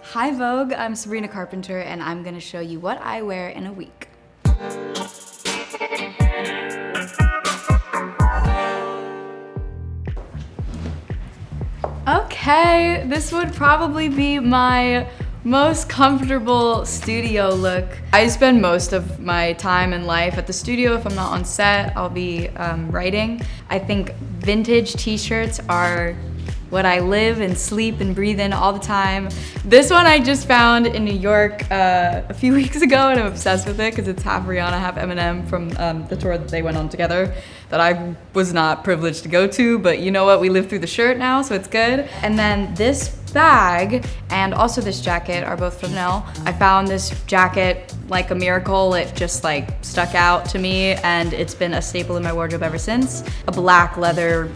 Hi Vogue, I'm Sabrina Carpenter and I'm gonna show you what I wear in a week. Okay, this would probably be my most comfortable studio look. I spend most of my time in life at the studio. If I'm not on set, I'll be writing. I think vintage t-shirts are what I live and sleep and breathe in all the time. This one I just found in New York a few weeks ago and I'm obsessed with it because it's half Rihanna, half Eminem from the tour that they went on together that I was not privileged to go to, but you know what, we live through the shirt now, so it's good. And then this bag and also this jacket are both from Nell. I found this jacket like a miracle. It just like stuck out to me and it's been a staple in my wardrobe ever since. A black leather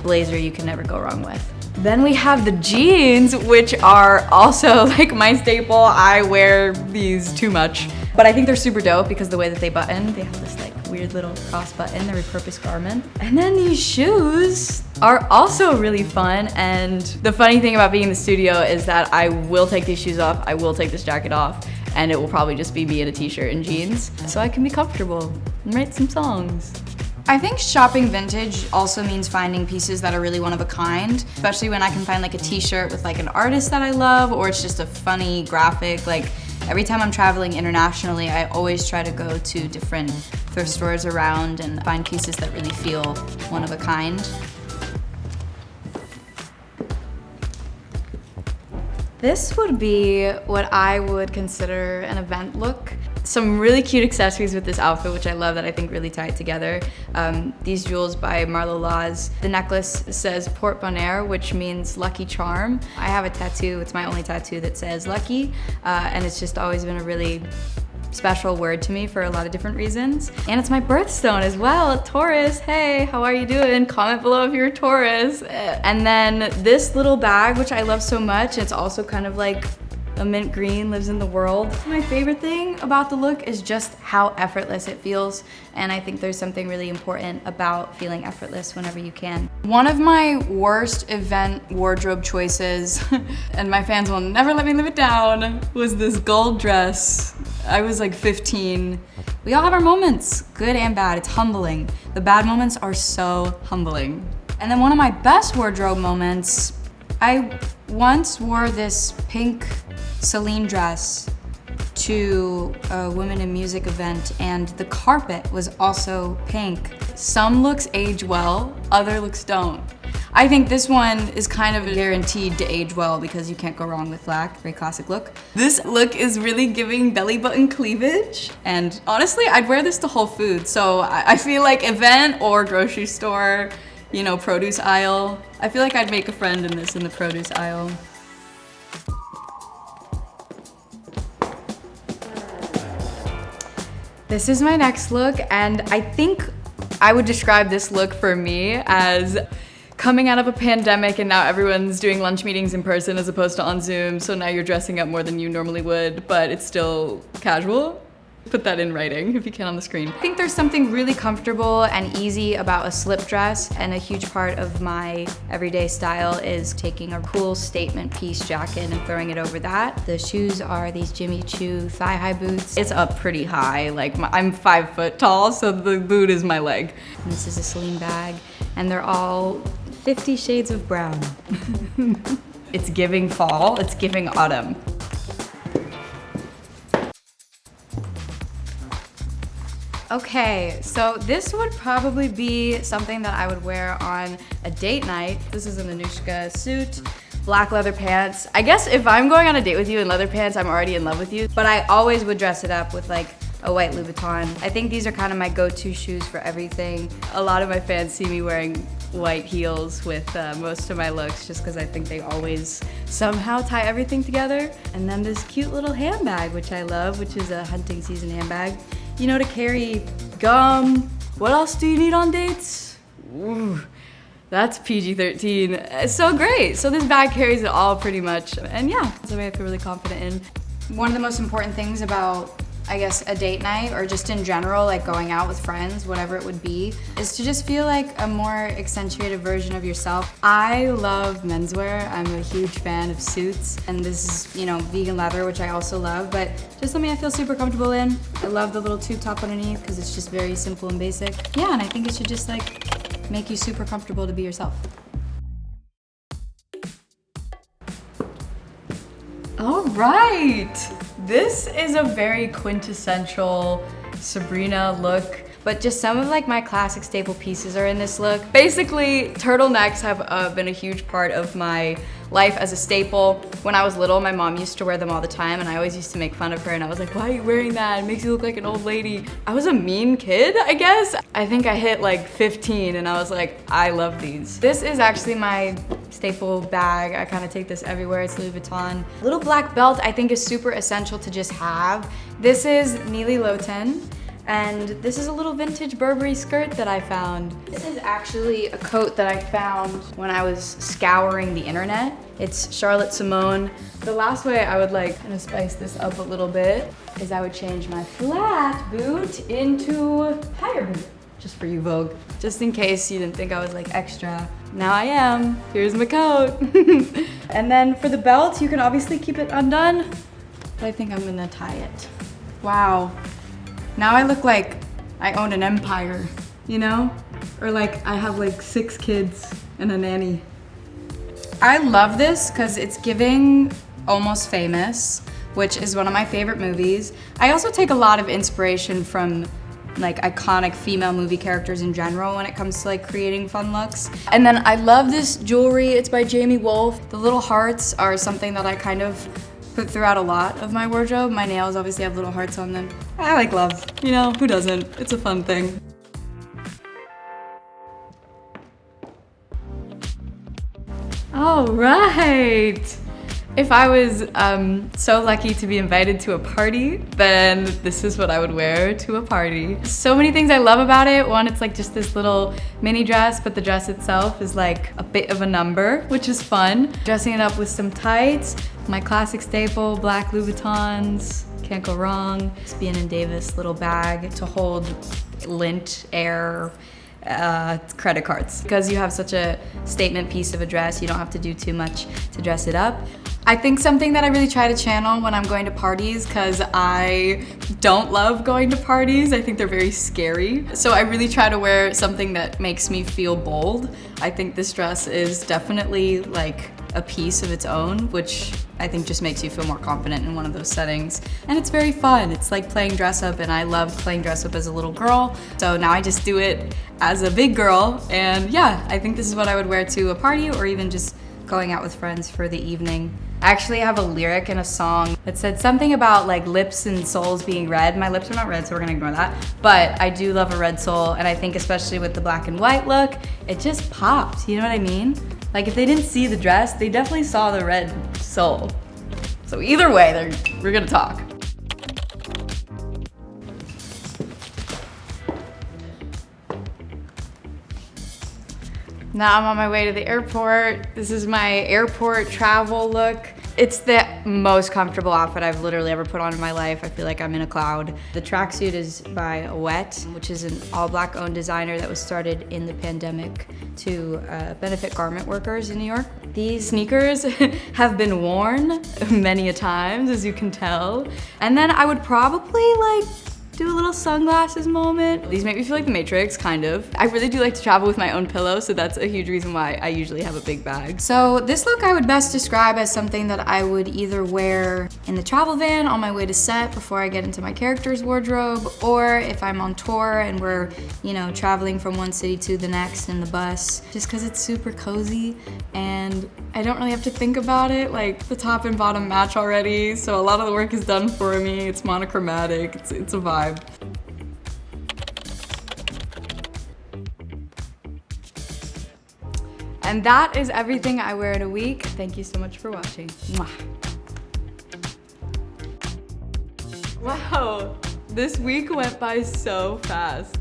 blazer you can never go wrong with. Then we have the jeans, which are also like my staple. I wear these too much, but I think they're super dope because the way that they button, they have this like weird little cross button, they're a repurposed garment. And then these shoes are also really fun. And the funny thing about being in the studio is that I will take these shoes off, I will take this jacket off, and it will probably just be me in a t-shirt and jeans so I can be comfortable and write some songs. I think shopping vintage also means finding pieces that are really one of a kind, especially when I can find like a t-shirt with like an artist that I love or it's just a funny graphic. Like every time I'm traveling internationally, I always try to go to different thrift stores around and find pieces that really feel one of a kind. This would be what I would consider an event look. Some really cute accessories with this outfit, which I love, that I think really tie it together. These jewels by Marlo Laws. The necklace says Porte Bonheur, which means lucky charm. I have a tattoo, it's my only tattoo that says lucky, and it's just always been a really special word to me for a lot of different reasons. And it's my birthstone as well, Taurus. Hey, how are you doing? Comment below if you're a Taurus. And then this little bag, which I love so much, it's also kind of like a mint green, lives in the world. My favorite thing about the look is just how effortless it feels, and I think there's something really important about feeling effortless whenever you can. One of my worst event wardrobe choices, and my fans will never let me live it down, was this gold dress. I was like 15. We all have our moments, good and bad. It's humbling. The bad moments are so humbling. And then one of my best wardrobe moments, I once wore this pink Celine dress to a Women in Music event and the carpet was also pink. Some looks age well, other looks don't. I think this one is kind of guaranteed to age well because you can't go wrong with black, very classic look. This look is really giving belly button cleavage, and honestly, I'd wear this to Whole Foods, so I feel like event or grocery store, you know, produce aisle. I feel like I'd make a friend in this in the produce aisle. This is my next look, and I think I would describe this look for me as coming out of a pandemic and now everyone's doing lunch meetings in person as opposed to on Zoom, so now you're dressing up more than you normally would, but it's still casual. Put that in writing if you can on the screen. I think there's something really comfortable and easy about a slip dress, and a huge part of my everyday style is taking a cool statement piece jacket and throwing it over that. The shoes are these Jimmy Choo thigh-high boots. It's up pretty high, like I'm 5 foot tall, so the boot is my leg. And this is a Celine bag, and they're all 50 shades of brown. It's giving fall, it's giving autumn. Okay, so this would probably be something that I would wear on a date night. This is an Anushka suit, black leather pants. I guess if I'm going on a date with you in leather pants, I'm already in love with you, but I always would dress it up with like a white Louboutin. I think these are kind of my go-to shoes for everything. A lot of my fans see me wearing white heels with most of my looks just because I think they always somehow tie everything together. And then this cute little handbag, which I love, which is a hunting season handbag. You know, to carry gum. What else do you need on dates? Ooh, that's PG-13. It's so great. So this bag carries it all pretty much. And yeah, something I feel really confident in. One of the most important things about I guess, a date night or just in general, like going out with friends, whatever it would be, is to just feel like a more accentuated version of yourself. I love menswear. I'm a huge fan of suits, and this is, you know, vegan leather, which I also love, but just something I feel super comfortable in. I love the little tube top underneath because it's just very simple and basic. Yeah, and I think it should just like make you super comfortable to be yourself. All right, this is a very quintessential Sabrina look, but just some of like my classic staple pieces are in this look. Basically, turtlenecks have been a huge part of my life as a staple. When I was little, my mom used to wear them all the time, and I always used to make fun of her, and I was like, why are you wearing that? It makes you look like an old lady. I was a mean kid, I guess. I think I hit like 15, and I was like, I love these. This is actually my staple bag. I kind of take this everywhere. It's Louis Vuitton. Little black belt I think is super essential to just have. This is Neely Loten. And this is a little vintage Burberry skirt that I found. This is actually a coat that I found when I was scouring the internet. It's Charlotte Simone. The last way I would like kind of spice this up a little bit is I would change my flat boot into higher boot. Just for you, Vogue. Just in case you didn't think I was like extra. Now I am. Here's my coat. And then for the belt, you can obviously keep it undone, but I think I'm gonna tie it. Wow. Now I look like I own an empire, you know? Or like I have like 6 kids and a nanny. I love this because it's giving Almost Famous, which is one of my favorite movies. I also take a lot of inspiration from like iconic female movie characters in general when it comes to like creating fun looks. And then I love this jewelry. It's by Jamie Wolf. The little hearts are something that I kind of put throughout a lot of my wardrobe. My nails obviously have little hearts on them. I like love, you know, who doesn't? It's a fun thing. All right. If I was so lucky to be invited to a party, then this is what I would wear to a party. So many things I love about it. One, it's like just this little mini dress, but the dress itself is like a bit of a number, which is fun. Dressing it up with some tights, my classic staple, black Louis Vuittons, can't go wrong. This B&N Davis little bag to hold lint, air, credit cards. Because you have such a statement piece of a dress, you don't have to do too much to dress it up. I think something that I really try to channel when I'm going to parties, because I don't love going to parties. I think they're very scary. So I really try to wear something that makes me feel bold. I think this dress is definitely like a piece of its own, which I think just makes you feel more confident in one of those settings. And it's very fun. It's like playing dress up, and I loved playing dress up as a little girl. So now I just do it as a big girl. And yeah, I think this is what I would wear to a party or even just going out with friends for the evening. I actually have a lyric in a song that said something about like lips and soles being red. My lips are not red, so we're gonna ignore that. But I do love a red sole, and I think especially with the black and white look, it just popped, you know what I mean? Like if they didn't see the dress, they definitely saw the red sole. So either way, we're gonna talk. Now I'm on my way to the airport. This is my airport travel look. It's the most comfortable outfit I've literally ever put on in my life. I feel like I'm in a cloud. The tracksuit is by Wet, which is an all black owned designer that was started in the pandemic to benefit garment workers in New York. These sneakers have been worn many a times, as you can tell. And then I would probably like do a little sunglasses moment. These make me feel like the Matrix, kind of. I really do like to travel with my own pillow, so that's a huge reason why I usually have a big bag. So this look I would best describe as something that I would either wear in the travel van on my way to set before I get into my character's wardrobe, or if I'm on tour and we're, you know, traveling from one city to the next in the bus, just because it's super cozy and I don't really have to think about it. Like the top and bottom match already, so a lot of the work is done for me. It's monochromatic, it's a vibe. And that is everything I wear in a week. Thank you so much for watching. Mwah. Wow, this week went by so fast.